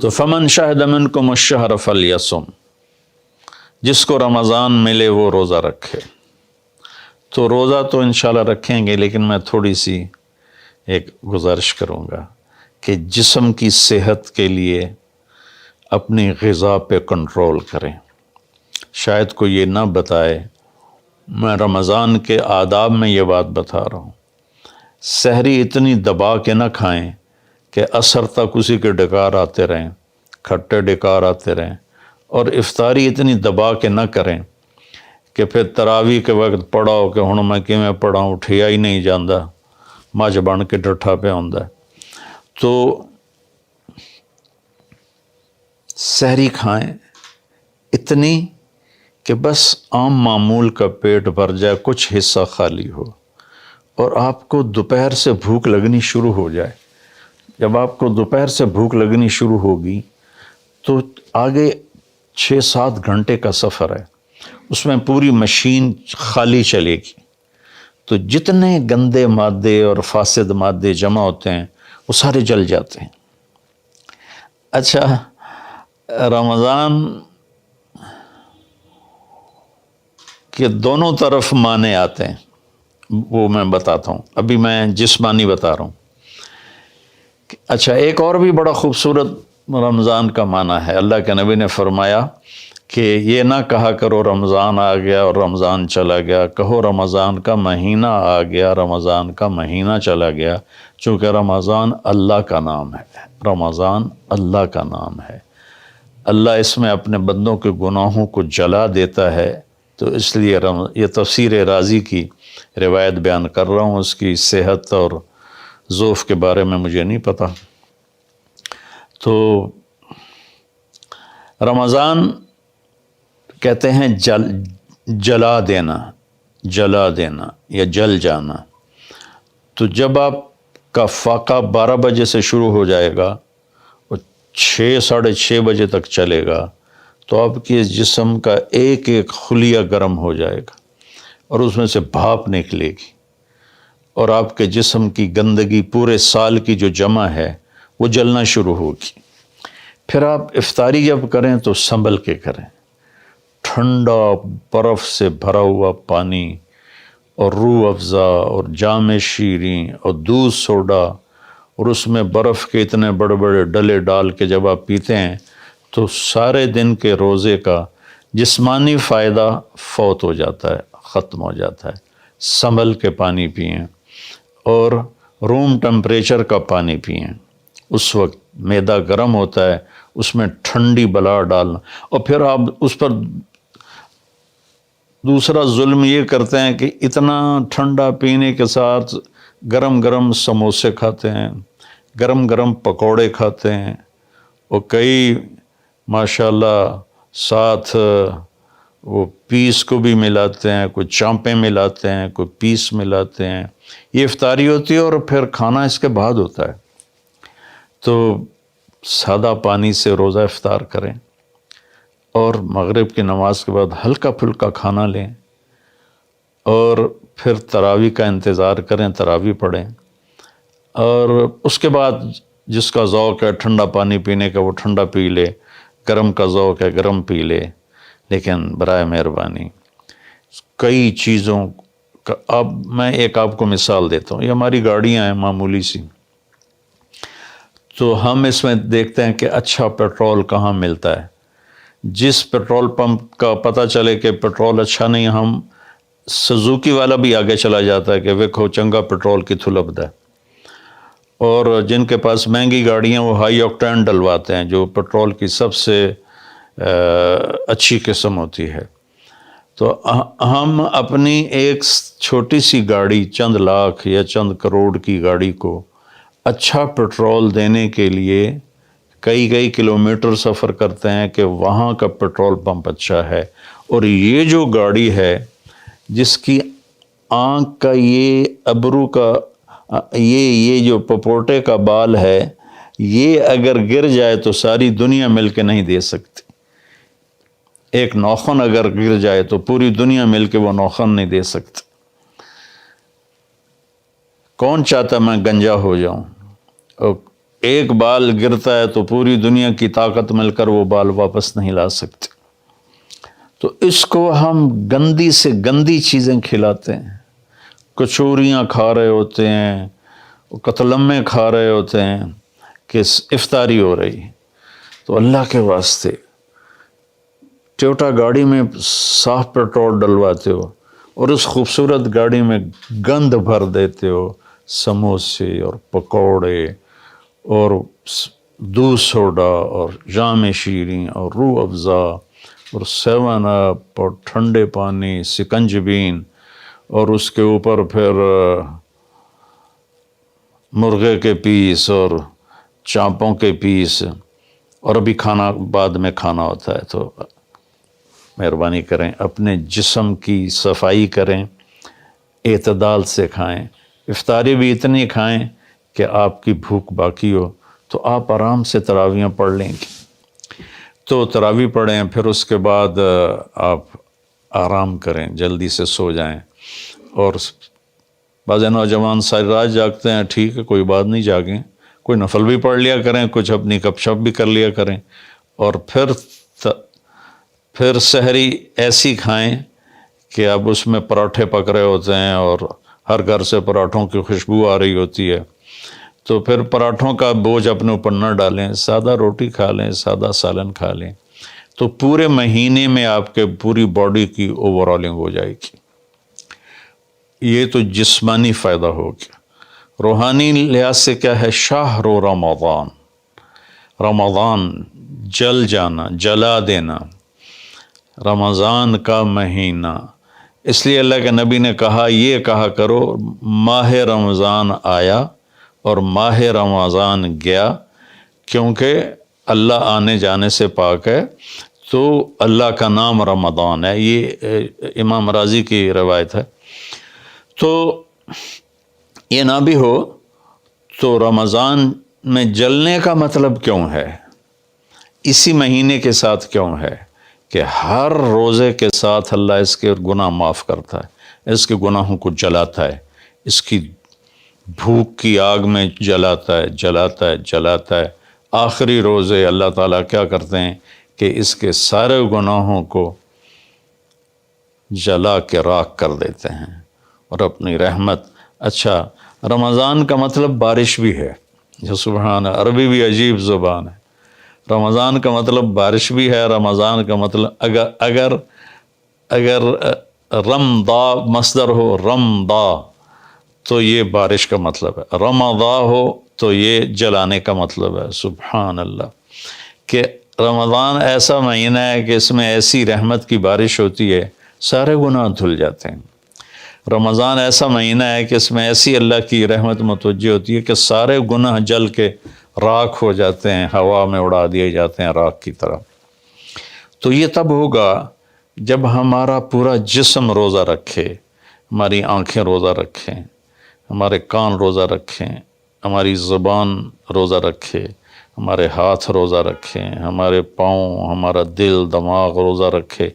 تو فمن شہد منکم الشہر فلیصم، جس کو رمضان ملے وہ روزہ رکھے۔ تو روزہ تو انشاءاللہ رکھیں گے، لیکن میں تھوڑی سی ایک گزارش کروں گا کہ جسم کی صحت کے لیے اپنی غذا پہ کنٹرول کریں۔ شاید کوئی یہ نہ بتائے، میں رمضان کے آداب میں یہ بات بتا رہا ہوں، سحری اتنی دبا کے نہ کھائیں کہ عصر تک اسی کے ڈکار آتے رہیں، کھٹے ڈکار آتے رہیں، اور افطاری اتنی دبا کے نہ کریں کہ پھر تراویح کے وقت پڑھاؤ کہ ہن میں کیویں پڑھاؤں، اٹھیا ہی نہیں جاندہ، مجھ بن کے ڈٹھا پہ ہوندا ہے۔ تو سحری کھائیں اتنی کہ بس عام معمول کا پیٹ بھر جائے، کچھ حصہ خالی ہو، اور آپ کو دوپہر سے بھوک لگنی شروع ہو جائے۔ جب آپ کو دوپہر سے بھوک لگنی شروع ہوگی تو آگے 6-7 گھنٹے کا سفر ہے، اس میں پوری مشین خالی چلے گی، تو جتنے گندے مادے اور فاسد مادے جمع ہوتے ہیں وہ سارے جل جاتے ہیں۔ اچھا، رمضان کے دونوں طرف معنی آتے ہیں، وہ میں بتاتا ہوں، ابھی میں جسمانی بتا رہا ہوں۔ اچھا، ایک اور بھی بڑا خوبصورت رمضان کا معنی ہے۔ اللہ کے نبی نے فرمایا کہ یہ نہ کہا کرو رمضان آ گیا اور رمضان چلا گیا، کہو رمضان کا مہینہ آ گیا، رمضان کا مہینہ چلا گیا، چونکہ رمضان اللہ کا نام ہے، رمضان اللہ کا نام ہے۔ اللہ اس میں اپنے بندوں کے گناہوں کو جلا دیتا ہے، تو اس لیے یہ تفسیر رازی کی روایت بیان کر رہا ہوں، اس کی صحت اور ضعف کے بارے میں مجھے نہیں پتہ۔ تو رمضان کہتے ہیں جلا دینا، جلا دینا یا جل جانا۔ تو جب آپ کا فاقہ 12 بجے سے شروع ہو جائے گا اور 6-6:30 بجے تک چلے گا، تو آپ کے جسم کا ایک ایک خلیہ گرم ہو جائے گا اور اس میں سے بھاپ نکلے گی، اور آپ کے جسم کی گندگی پورے سال کی جو جمع ہے وہ جلنا شروع ہوگی۔ پھر آپ افطاری جب کریں تو سنبھل کے کریں، ٹھنڈا برف سے بھرا ہوا پانی اور روح افزا اور جام شیریں اور دودھ سوڈا، اور اس میں برف کے اتنے بڑے بڑے ڈلے ڈال کے جب آپ پیتے ہیں تو سارے دن کے روزے کا جسمانی فائدہ فوت ہو جاتا ہے، ختم ہو جاتا ہے۔ سنبھل کے پانی پئیں اور روم ٹمپریچر کا پانی پئیں۔ اس وقت معدہ گرم ہوتا ہے، اس میں ٹھنڈی بلا ڈالنا، اور پھر آپ اس پر دوسرا ظلم یہ کرتے ہیں کہ اتنا ٹھنڈا پینے کے ساتھ گرم گرم سموسے کھاتے ہیں، گرم گرم پکوڑے کھاتے ہیں، اور کئی ماشاءاللہ ساتھ وہ پیس کو بھی ملاتے ہیں، کوئی چانپیں ملاتے ہیں، کوئی پیس ملاتے ہیں۔ یہ افطاری ہوتی ہے اور پھر کھانا اس کے بعد ہوتا ہے۔ تو سادہ پانی سے روزہ افطار کریں اور مغرب کی نماز کے بعد ہلکا پھلکا کھانا لیں، اور پھر تراویح کا انتظار کریں، تراویح پڑھیں، اور اس کے بعد جس کا ذوق ہے ٹھنڈا پانی پینے کا وہ ٹھنڈا پی لے، گرم کا ذوق ہے گرم پی لے، لیکن برائے مہربانی کئی چیزوں کا اب میں ایک آپ کو مثال دیتا ہوں۔ یہ ہماری گاڑیاں ہیں معمولی سی، تو ہم اس میں دیکھتے ہیں کہ اچھا پیٹرول کہاں ملتا ہے۔ جس پیٹرول پمپ کا پتہ چلے کہ پیٹرول اچھا نہیں، ہم سزوکی والا بھی آگے چلا جاتا ہے کہ ویکھو چنگا پیٹرول کتھوں لبدا ہے، اور جن کے پاس مہنگی گاڑیاں وہ ہائی آکٹین ڈلواتے ہیں، جو پیٹرول کی سب سے اچھی قسم ہوتی ہے۔ تو ہم اپنی ایک چھوٹی سی گاڑی، چند لاکھ یا چند کروڑ کی گاڑی کو اچھا پیٹرول دینے کے لیے کئی کلومیٹر سفر کرتے ہیں کہ وہاں کا پیٹرول پمپ اچھا ہے، اور یہ جو گاڑی ہے جس کی آنکھ کا یہ ابرو کا یہ جو پپوٹے کا بال ہے، یہ اگر گر جائے تو ساری دنیا مل کے نہیں دے سکتی۔ ایک ناخن اگر گر جائے تو پوری دنیا مل کے وہ ناخن نہیں دے سکتی۔ کون چاہتا میں گنجا ہو جاؤں؟ اور ایک بال گرتا ہے تو پوری دنیا کی طاقت مل کر وہ بال واپس نہیں لا سکتے. تو اس کو ہم گندی سے گندی چیزیں کھلاتے ہیں، کچوریاں کھا رہے ہوتے ہیں، قتلمے کھا رہے ہوتے ہیں کہ افطاری ہو رہی. تو اللہ کے واسطے ٹویوٹا گاڑی میں صاف پیٹرول ڈلواتے ہو اور اس خوبصورت گاڑی میں گند بھر دیتے ہو، سموسے اور پکوڑے اور دودھ سوڈا اور جام شیریں اور روح افزا اور 7 اپ اور ٹھنڈے پانی، سکنجبین، اور اس کے اوپر پھر مرغے کے پیس اور چانپوں کے پیس، اور ابھی کھانا بعد میں کھانا ہوتا ہے. تو مہربانی کریں اپنے جسم کی صفائی کریں، اعتدال سے کھائیں. افطاری بھی اتنی کھائیں کہ آپ کی بھوک باقی ہو. تو آپ آرام سے تراویحیں پڑھ لیں گے. تو تراویح پڑھیں، پھر اس کے بعد آپ آرام کریں، جلدی سے سو جائیں. اور بعض نوجوان ساری رات جاگتے ہیں، ٹھیک ہے، کوئی بات نہیں، جاگیں، کوئی نفل بھی پڑھ لیا کریں، کچھ اپنی گپ شپ بھی کر لیا کریں. اور پھر سحری ایسی کھائیں کہ اب اس میں پراٹھے پک رہے ہوتے ہیں اور ہر گھر سے پراٹھوں کی خوشبو آ رہی ہوتی ہے. تو پھر پراٹھوں کا بوجھ اپنے اوپر نہ ڈالیں، سادہ روٹی کھا لیں، سادہ سالن کھا لیں. تو پورے مہینے میں آپ کے پوری باڈی کی اوورالنگ ہو جائے گی. یہ تو جسمانی فائدہ ہو گیا. روحانی لحاظ سے کیا ہے؟ شہر رمضان، رمضان جل جانا، جلا دینا، رمضان کا مہینہ. اس لیے اللہ کے نبی نے کہا، یہ کہا کرو ماہ رمضان آیا اور ماہ رمضان گیا، کیونکہ اللہ آنے جانے سے پاک ہے. تو اللہ کا نام رمضان ہے. یہ امام راضی کی روایت ہے. تو یہ نہ بھی ہو تو رمضان میں جلنے کا مطلب کیوں ہے؟ اسی مہینے کے ساتھ کیوں ہے کہ ہر روزے کے ساتھ اللہ اس کے گناہ معاف کرتا ہے، اس کے گناہوں کو جلاتا ہے، اس کی بھوک کی آگ میں جلاتا ہے، جلاتا ہے، جلاتا ہے. آخری روزے اللہ تعالیٰ کیا کرتے ہیں کہ اس کے سارے گناہوں کو جلا کے راکھ کر دیتے ہیں اور اپنی رحمت. اچھا، رمضان کا مطلب بارش بھی ہے. جو سبحان، عربی بھی عجیب زبان ہے. رمضان کا مطلب بارش بھی ہے. رمضان کا مطلب اگر رمضا مصدر ہو، رمضا، تو یہ بارش کا مطلب ہے. رمضا ہو تو یہ جلانے کا مطلب ہے. سبحان اللہ، کہ رمضان ایسا مہینہ ہے کہ اس میں ایسی رحمت کی بارش ہوتی ہے، سارے گناہ دھل جاتے ہیں. رمضان ایسا مہینہ ہے کہ اس میں ایسی اللہ کی رحمت متوجہ ہوتی ہے کہ سارے گناہ جل کے راکھ ہو جاتے ہیں، ہوا میں اڑا دیے جاتے ہیں راکھ کی طرح. تو یہ تب ہوگا جب ہمارا پورا جسم روزہ رکھے، ہماری آنکھیں روزہ رکھیں، ہمارے کان روزہ رکھیں، ہماری زبان روزہ رکھے، ہمارے ہاتھ روزہ رکھیں، ہمارے پاؤں، ہمارا دل، دماغ روزہ رکھے.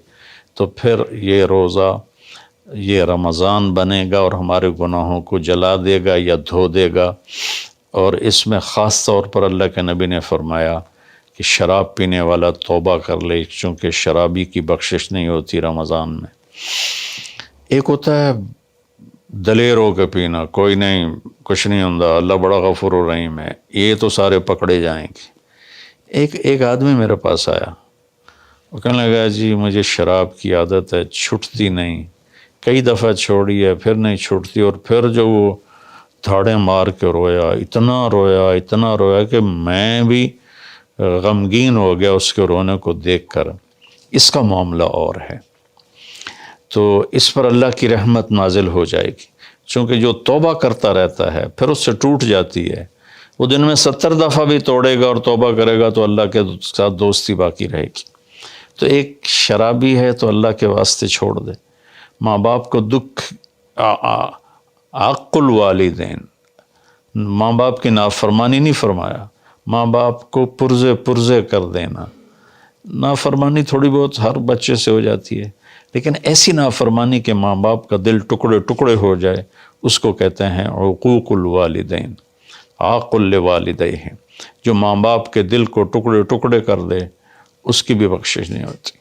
تو پھر یہ روزہ، یہ رمضان بنے گا اور ہمارے گناہوں کو جلا دے گا یا دھو دے گا. اور اس میں خاص طور پر اللہ کے نبی نے فرمایا کہ شراب پینے والا توبہ کر لے، چونکہ شرابی کی بخشش نہیں ہوتی رمضان میں. ایک ہوتا ہے دلیر ہو کے پینا، کوئی نہیں، کچھ نہیں ہوندا، اللہ بڑا غفور و رحیم ہے، یہ تو سارے پکڑے جائیں گے. ایک آدمی میرے پاس آیا، وہ کہنے لگا جی مجھے شراب کی عادت ہے، چھٹتی نہیں، کئی دفعہ چھوڑی ہے، پھر نہیں چھوٹتی. اور پھر جو وہ دھاڑیں مار کے رویا، اتنا رویا کہ میں بھی غمگین ہو گیا اس کے رونے کو دیکھ کر. اس کا معاملہ اور ہے. تو اس پر اللہ کی رحمت نازل ہو جائے گی، چونکہ جو توبہ کرتا رہتا ہے پھر اس سے ٹوٹ جاتی ہے. وہ دن میں 70 دفعہ بھی توڑے گا اور توبہ کرے گا تو اللہ کے ساتھ دوستی باقی رہے گی. تو ایک شرابی ہے تو اللہ کے واسطے چھوڑ دے. ماں باپ کو دکھ، عق الوالدین، ماں باپ کی نافرمانی نہیں فرمایا، ماں باپ کو پرزے کر دینا. نافرمانی تھوڑی بہت ہر بچے سے ہو جاتی ہے، لیکن ایسی نافرمانی کہ ماں باپ کا دل ٹکڑے ٹکڑے ہو جائے، اس کو کہتے ہیں عقوق الوالدین، عاق لوالدیہ. جو ماں باپ کے دل کو ٹکڑے ٹکڑے کر دے اس کی بھی بخشش نہیں ہوتی۔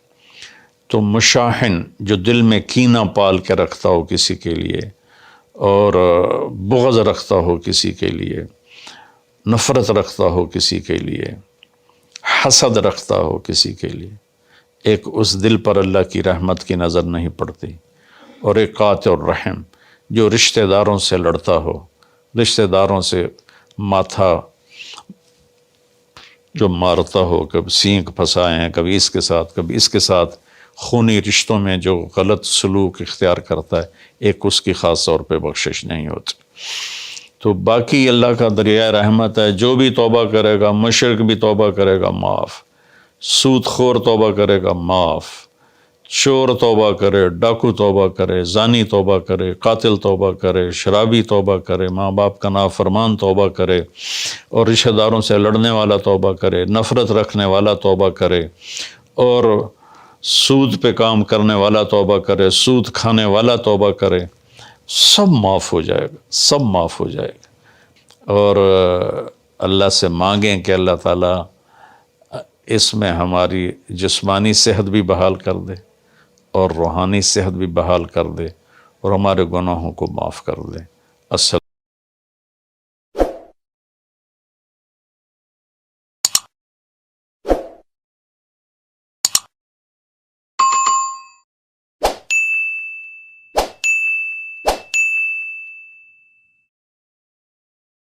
تو مشاحن جو دل میں کینہ پال کے رکھتا ہو کسی کے لیے، اور بغض رکھتا ہو کسی کے لیے، نفرت رکھتا ہو کسی کے لیے، حسد رکھتا ہو کسی کے لیے، ایک اس دل پر اللہ کی رحمت کی نظر نہیں پڑتی۔ اور ایک قاطع الرحم جو رشتہ داروں سے لڑتا ہو، رشتہ داروں سے ماتھا جو مارتا ہو، کبھی سینگ پھنسائے ہیں، کبھی اس کے ساتھ کبھی اس کے ساتھ، خونی رشتوں میں جو غلط سلوک اختیار کرتا ہے، ایک اس کی خاص طور پہ بخشش نہیں ہوتی۔ تو باقی اللہ کا دریائے رحمت ہے، جو بھی توبہ کرے گا، مشرک بھی توبہ کرے گا معاف، سود خور توبہ کرے گا معاف، چور توبہ کرے، ڈاکو توبہ کرے، زانی توبہ کرے، قاتل توبہ کرے، شرابی توبہ کرے، ماں باپ کا نافرمان توبہ کرے، اور رشتہ داروں سے لڑنے والا توبہ کرے، نفرت رکھنے والا توبہ کرے، اور سود پہ کام کرنے والا توبہ کرے، سود کھانے والا توبہ کرے، سب معاف ہو جائے گا، سب معاف ہو جائے گا۔ اور اللہ سے مانگیں کہ اللہ تعالیٰ اس میں ہماری جسمانی صحت بھی بحال کر دے اور روحانی صحت بھی بحال کر دے، اور ہمارے گناہوں کو معاف کر دے۔ السلام